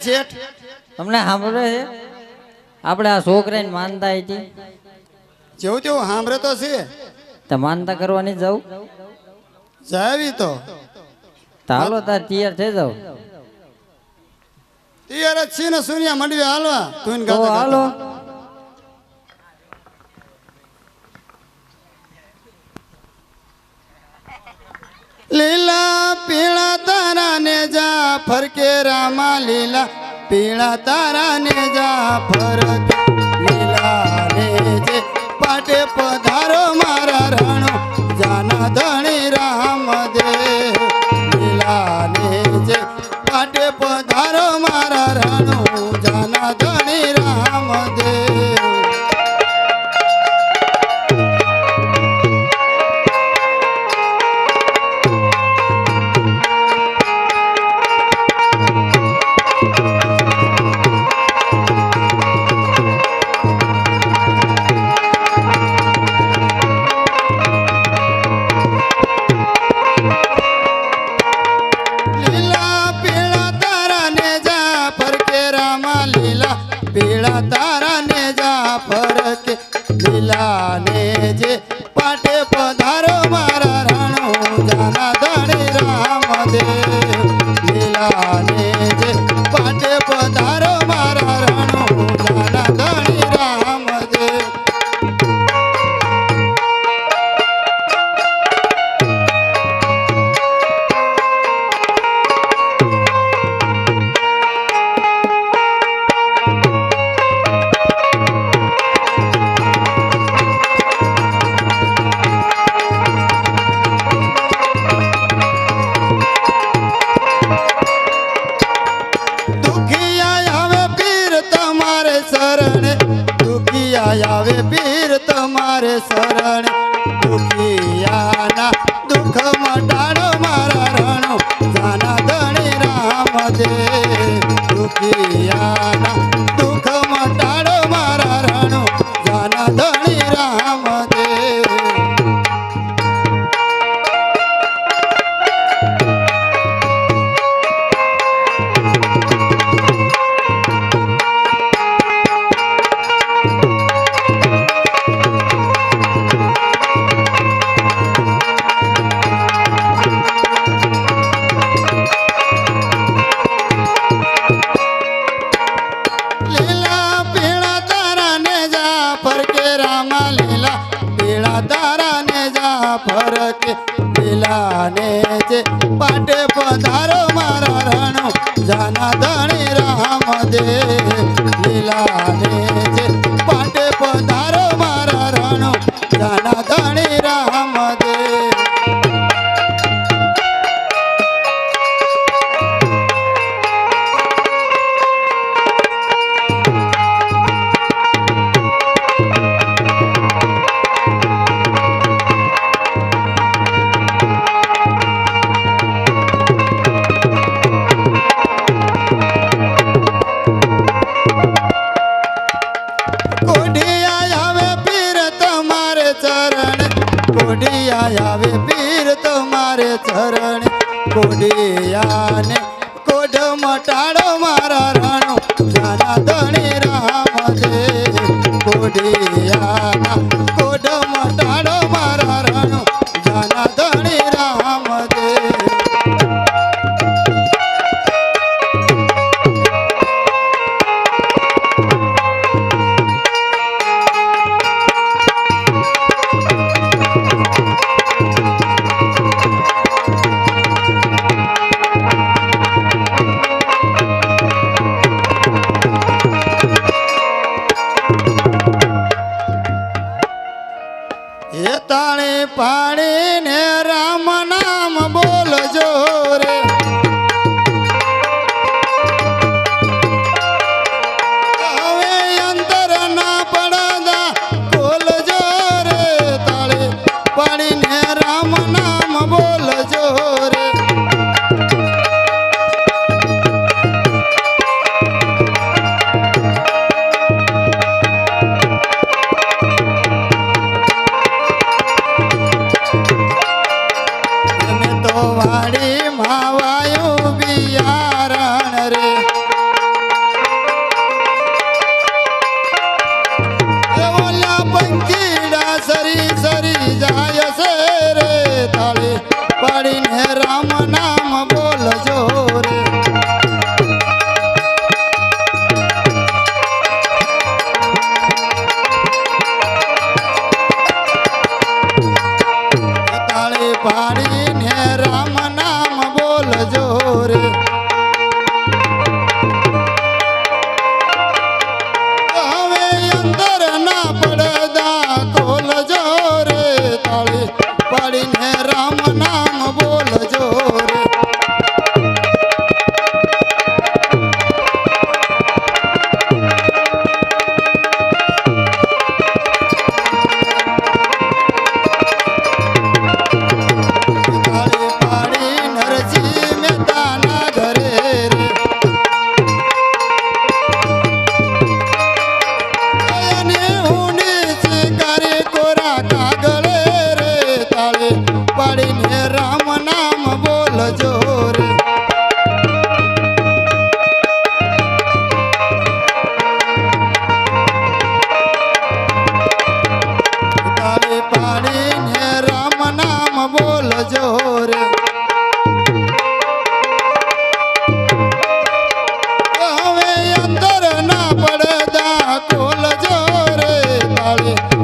શેઠ તમને સાંભળે છે આપણે આ છોકરાને માનતા હતી જેવું તેવું સાંભળે તો છે તો માનતા કરવાની જાવ જાવી તો હાલો તાર તૈયાર થઈ જાવ તૈયાર જ છે ને સુનિયા મંડવી હાલવા તું તો હાલો લીલા પીળા તારા ને જા ફરકે રામા લીલા પીળા તારા ને જા ફરકે લીલા ને જે પાટે પધારો મારા રણો જાના ધણી રામ દે લીલા ને જે પાટે પધારો મારા રણો જાના ધણી રામ દે પીળા તારા ને જા ફરકે લીલા ને જે પાટે પધારો મારા રણો જાના ધણી રામ દે લીલા ને જે પાટે પધારો મારા રણો જાના ધણી રામ દે આવે પીર તમારે શરણ દુખિયાના દુઃખ મટાડો મારા રણો જાના ધણી રામ દે દુખિયાના દુઃખ મટાડો મારા રણો જાના ધણી રામ દે ફરકે લીલા ને જે પાટે પધારો મારા રણો જાના ધણી રામ દે લીલા ને જે પાટે પધારો મારા રણો જાના ધણી રામ દે આવે પીર તમારે ચરણ કોડિયા ને કોઢ મટાડો મારા રણો જાના ધણી રામ દે કોડિયા કોઢ મટાડો મારા રણો જાના ધણી રામ દે વાળી